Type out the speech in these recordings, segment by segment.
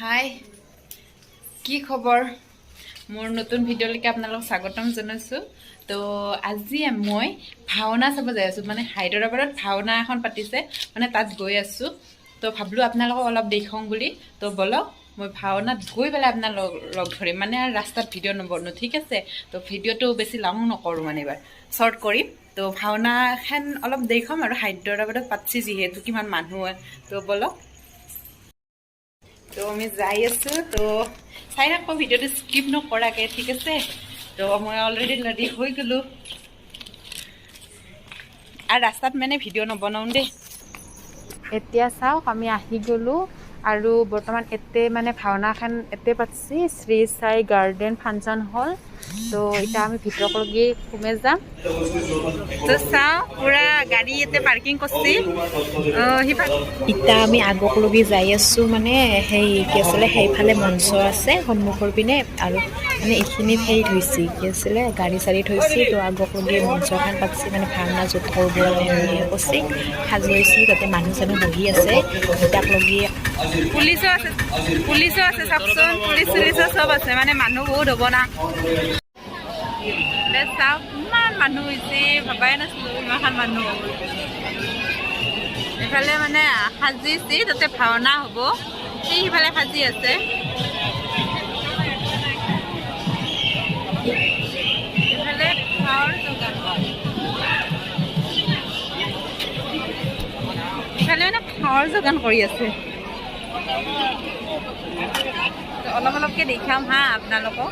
হাই, কি খবৰ? মোৰ নতুন ভিডিঅ'লৈকে আপোনালোকক স্বাগতম জনাইছোঁ। তো আজি মই ভাওনা চাব যাই আছোঁ, মানে হায়দৰাবাদত ভাওনা এখন পাতিছে, মানে তাত গৈ আছোঁ। তো ভাবিলোঁ আপোনালোকক অলপ দেখুৱাওঁ বুলি। তো বলক মই ভাওনাত গৈ পেলাই আপোনালোক লগ ধৰিম, মানে আৰু ৰাস্তাত ভিডিঅ' নবনো, ঠিক আছে? তো ভিডিঅ'টো বেছি লং নকৰোঁ, মানে এইবাৰ শ্বৰ্ট কৰিম। তো ভাওনাখন অলপ দেখুৱাম আৰু হায়দৰাবাদত পাতিছে যিহেতু কিমান মানুহ হয়। তো বলক। তো আমি যাই আছোঁ, তো চাই থাকো ভিডিঅ'টো স্কিপ নকৰাকৈ, ঠিক আছে? তো মই অলৰেডি ৰেডি হৈ গ'লোঁ আৰু ৰাস্তাত মানে ভিডিঅ' নবনাওঁ দেই। এতিয়া চাওক আমি আহি গ'লোঁ আৰু বৰ্তমান এতে মানে ভাওনাখন এতে পাতিছে শ্ৰী সাই গাৰ্ডেন ফাংচন হল। তো এতিয়া আমি ভিতৰলৈকে সোমাই যাম। তো চাওঁ পুৰা গাড়ী ইয়াতে পাৰ্কিং কৰিছে। এতিয়া আমি আগকলৈকে যাই আছোঁ, মানে সেই কি আছিলে সেইফালে মঞ্চ আছে সন্মুখৰ পিনে, আৰু মানে এইখিনিত সেই থৈছে কি আছিলে গাড়ী চাড়ী থৈছে। তো আগকলৈকে মঞ্চখন পাতিছে, মানে ভাওনা য'ত কৰিব কৈছে সাজুৱাইছে, তাতে মানুহ চানুহ বহি আছে। তাকলগি পুলিচো আছে চাওকচোন, পুলিচ চব আছে, মানে মানুহ বহুত হ'ব না। চাওক ইমান মানুহ হৈছে, ভাবাই নাছিলোঁ ইমান মানুহ হ'ব। এইফালে মানে সাজিছে, তাতে ভাওনা হ'ব, সেইফালে সাজি আছে। এইফালে ভাওৰ যোগান, এইফালে মানে ভাওৰ যোগান কৰি আছে। অলপ অলপকৈ দেখাম হা আপোনালোকক।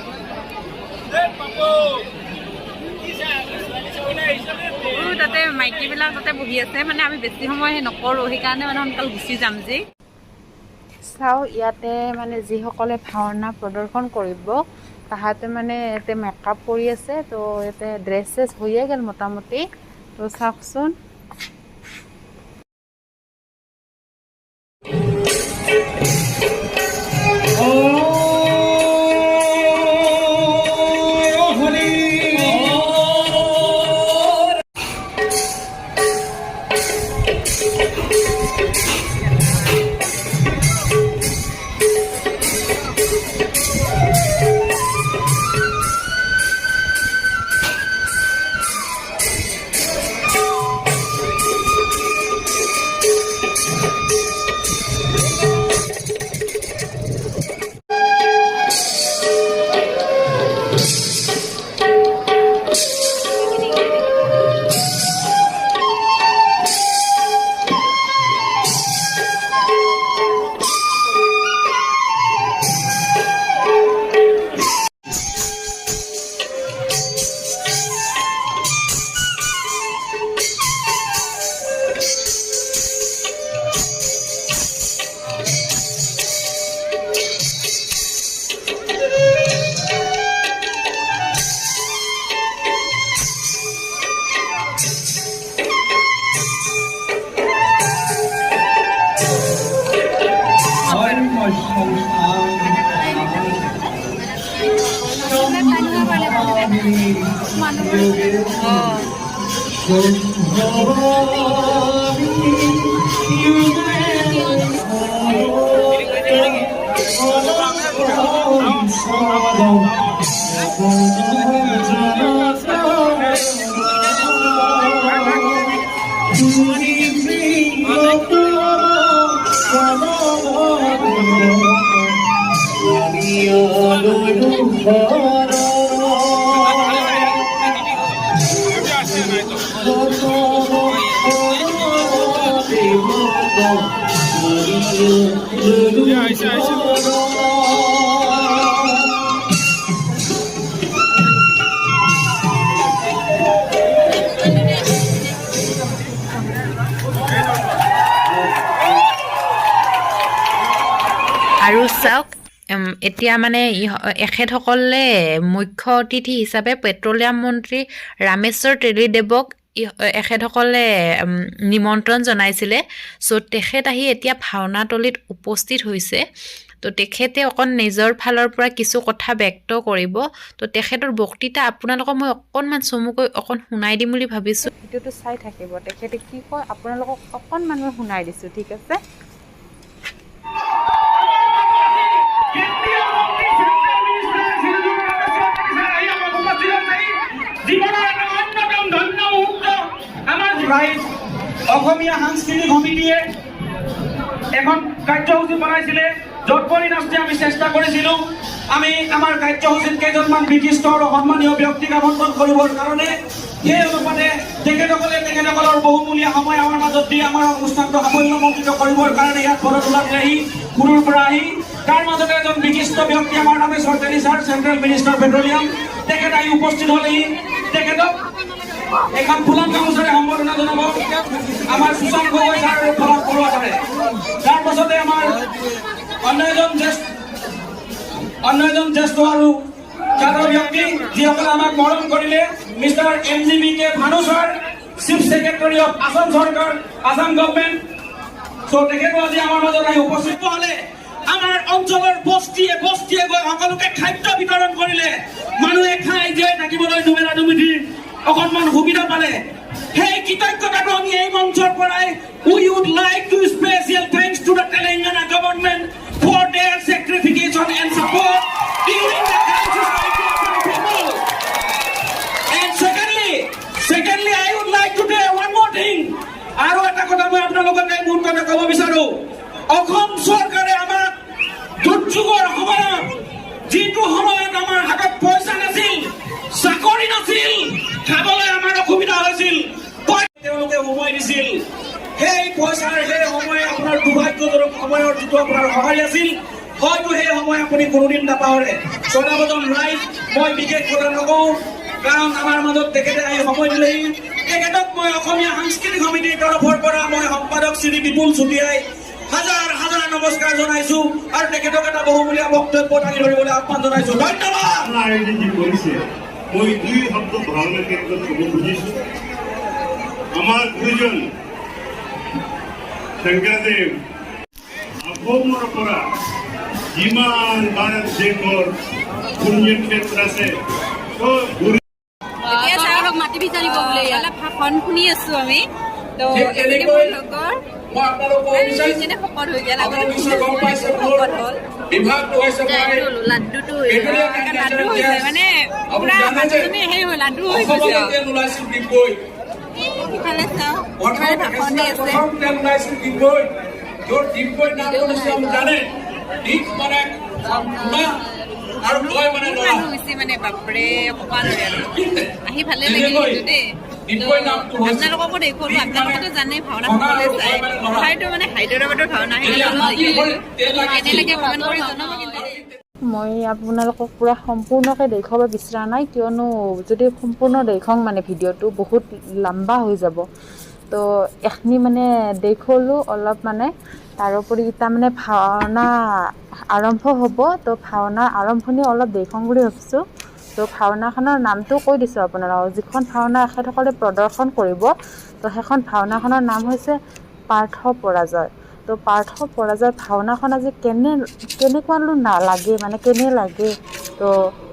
তাতে মাইকীবিলাক তাতে বহি আছে, মানে আমি বেছি সময় নকৰোঁ, সেইকাৰণে মানে সোনকালে গুচি যাম যি। চাওঁ ইয়াতে মানে যিসকলে ভাওনা প্ৰদৰ্শন কৰিব তাহাঁতে মানে ইয়াতে মেকআপ কৰি আছে। তো ইয়াতে ড্ৰেছ চেছ হৈয়ে গ'ল মোটামুটি। তো চাওকচোন আৰু চাওক এতিয়া মানে এখেতসকলে মুখ্য অতিথি হিচাপে পেট্ৰলিয়াম মন্ত্ৰী ৰামেশ্বৰ তেলীদেৱক এখেতসকলে নিমন্ত্ৰণ জনাইছিলে। চ' তেখেত আহি এতিয়া ভাওনাতলীত উপস্থিত হৈছে। তো তেখেতে অকণ নিজৰ ফালৰ পৰা কিছু কথা ব্যক্ত কৰিব। তো তেখেতৰ বক্তৃতা আপোনালোকক মই অকণমান চমুকৈ অকণ শুনাই দিম বুলি ভাবিছোঁ। ভিডিঅ'টো চাই থাকিব, তেখেতে কি কয় আপোনালোকক অকণমান মই শুনাই দিছোঁ, ঠিক আছে? অসমীয়া সাংস্কৃতিক সমিতিয়ে এখন কাৰ্যসূচী বনাইছিলে য'ত পৰিণামে আমি চেষ্টা কৰিছিলোঁ আমি আমাৰ কাৰ্যসূচীত কেইজনমান বিশিষ্ট আৰু সন্মানীয় ব্যক্তিক আমন্ত্ৰণ কৰিবৰ কাৰণে সেই অনুপাতে তেখেতসকলৰ বহুমূলীয়া সময় আমাৰ মাজত দি আমাৰ অনুষ্ঠানটো সাফল্যমণ্ডিত কৰিবৰ কাৰণে ইয়াত বৰতোলাত আহি পুৰুৰ পৰা আহি তাৰ মাজতে এজন বিশিষ্ট ব্যক্তি আমাৰ নামেশ্বৰ তেলী ছাৰ চেণ্ট্ৰেল মিনিষ্টাৰ পেট্ৰলিয়াম তেখেত আহি উপস্থিত হ'লেহি তেখেতক এখন ফুলাম গামোচাৰে সম্বৰ্ধনা জনাব আমাৰ সুশান্ত গগৈ ছাৰ আৰু ফলাক বৰুৱা ছাৰে তাৰ পাছতে আমাৰ অন্য এজন জ্যেষ্ঠ আৰু ছাত্ৰ ব্যক্তি যিসকলে আমাক মৰম কৰিলে mister MGBK Bhanu sir chief secretary of Assam চৰকাৰ আসাম গভৰ্ণমেণ্ট তেখেতো আজি আমাৰ মাজত আহি উপস্থিত হ'লে আমাৰ অঞ্চলৰ বস্তিয়ে গৈ সকলোকে খাদ্য বিতৰণ কৰিলে মানুহে খাই জীয়াই থাকিবলৈ দুবেলা দুমুঠি অকণমান সুবিধা পালে সেই কৃতজ্ঞতাটো আমি এই মঞ্চৰ পৰাই we would like to special thanks to the Telangana government for their sacrification and support during the crisis of the people. And secondly, I would like to tell one more thing. আৰু এটা কথা মই আপোনালোকক এই মুহূৰ্ততে ক'ব বিচাৰো অসম চৰকাৰে আমাক দুৰ্যোগৰ সময়ত যিটো সময়ত আমাৰ হাতত পইচা নাছিল চাকৰি নাছিল খাবলৈ আমাৰ অসুবিধা হৈছিল তেওঁলোকে সময় দিছিল সেই পইচাৰ সেই সময় আপোনাৰ দুৰ্ভাগ্যজনক সময়ৰ যিটো আপোনাৰ সহায় আছিল হয়তো সেই সময় আপুনি কোনোদিন নাপাহৰে চৰাবজন ৰাইজ মই বিশেষ কথা নকওঁ কাৰণ আমাৰ মাজত তেখেতে আহি সময় দিলেহি তেখেতক মই অসমীয়া সাংস্কৃতিক সমিতিৰ তৰফৰ পৰা মই সম্পাদক শ্ৰী বিপুল চুতীয়াই হাজাৰ নমস্কাৰ জনাইছো আৰু তেখেতক এটা বহুমূলীয়া বক্তব্য দাঙি ধৰিবলৈ আহ্বান জনাইছো ধন্যবাদ মই দুই শব্দ ভাওনা ক্ষেত্ৰত ক'ব খুজিছোঁ আমাৰ গুৰুজন শংকৰদেৱ অসমৰ পৰা যিমান ভাৰত দেশৰ পুণ্যক্ষেত্ৰ আছে মাটি বিচাৰিব বোলে অলপ ভাষণ শুনি আছো আমি তো লাড্ডুটো হৈছে মানে পুৰা সেই হয় লাড্ডু হৈ গৈছে ইফালে চাওঁ ভাষণ দি আছে মানে বাপৰে অকমান আহি ভালে লাগিল কিন্তু দেই আপোনালোককো দেখুৱালো আপোনালোকেতো জানে ভাওনা সকলোৱে চাই ঠাইটো মানে হায়দৰাবাদৰ ভাওনা কেনে লাগে কমেণ্ট কৰি জনাব কিন্তু মই আপোনালোকক পূৰা সম্পূৰ্ণকৈ দেখুৱাব বিচৰা নাই কিয়নো যদি সম্পূৰ্ণ দেখুৱাওঁ মানে ভিডিঅ'টো বহুত লম্বা হৈ যাব তো এখিনি মানে দেখুৱালোঁ অলপ মানে তাৰোপৰি এতিয়া মানে ভাওনা আৰম্ভ হ'ব তো ভাওনাৰ আৰম্ভণি অলপ দেখুৱাম বুলি ভাবিছোঁ তো ভাওনাখনৰ নামটো কৈ দিছোঁ আপোনালোকক যিখন ভাওনা এখেতসকলে প্ৰদৰ্শন কৰিব তো সেইখন ভাওনাখনৰ নাম হৈছে পাৰ্থ পৰাজয় তো পাৰ্থ পৰাজয় ভাওনাখন আজি কেনেকুৱানো নালাগে মানে কেনে লাগে তো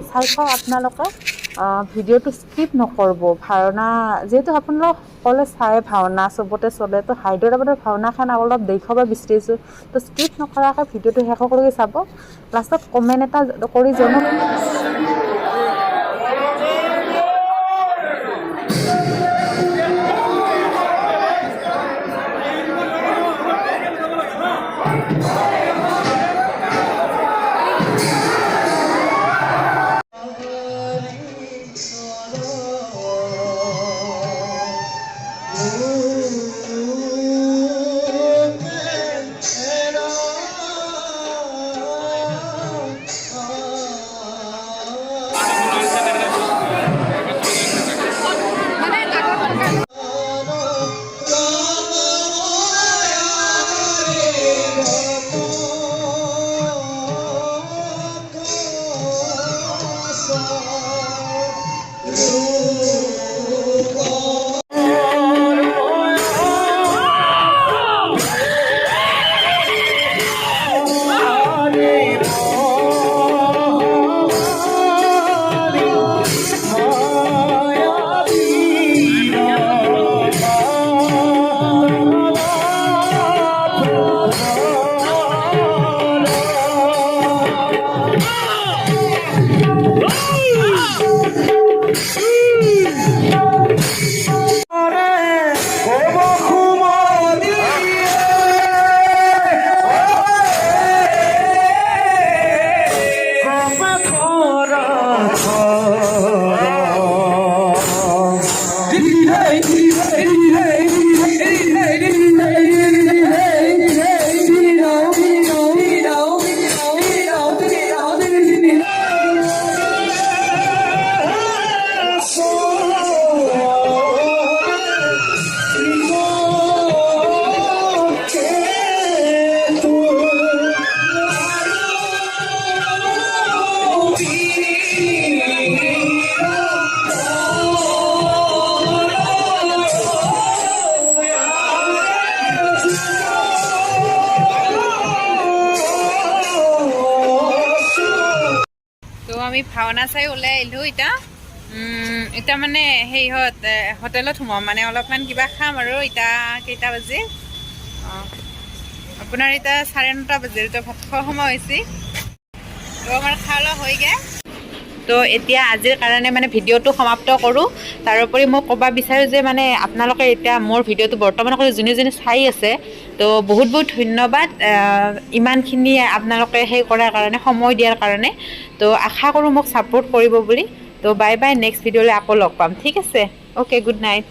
চাই চাওঁ আপোনালোকে ভিডিঅ'টো স্কিপ নকৰিব ভাওনা যিহেতু আপোনালোক সকলোৱে চাই ভাওনা চবতে চলে তো হায়দৰাবাদৰ ভাওনাখন অলপ দেখুৱাব বিচাৰিছোঁ তো স্কিপ নকৰাকৈ ভিডিঅ'টো শেষলৈকে চাব লাষ্টত কমেণ্ট এটা কৰি জনাব আমি ভাওনা চাই ওলাই আহিলোঁ এতিয়া এতিয়া মানে হেৰিহঁত হোটেলত সোমাম মানে অলপমান কিবা খাম আৰু এতিয়া কেইটা বাজি আপোনাৰ এতিয়া 9:30 বাজিল তো ভাত খোৱা সময় হৈছে তো আমাৰ খোৱা লোৱা হয়গৈ তো এতিয়া আজিৰ কাৰণে মানে ভিডিঅ'টো সমাপ্ত কৰোঁ তাৰোপৰি মই ক'ব বিচাৰোঁ যে মানে আপোনালোকে এতিয়া মোৰ ভিডিঅ'টো বৰ্তমানলৈকে যোনে যোনে চাই আছে তো বহুত বহুত ধন্যবাদ ইমানখিনি আপোনালোকে সেই কৰাৰ কাৰণে সময় দিয়াৰ কাৰণে তো আশা কৰোঁ মোক ছাপোৰ্ট কৰিব বুলি তো বাই বাই নেক্সট ভিডিঅ'লৈ আকৌ লগ পাম ঠিক আছে অ'কে গুড নাইট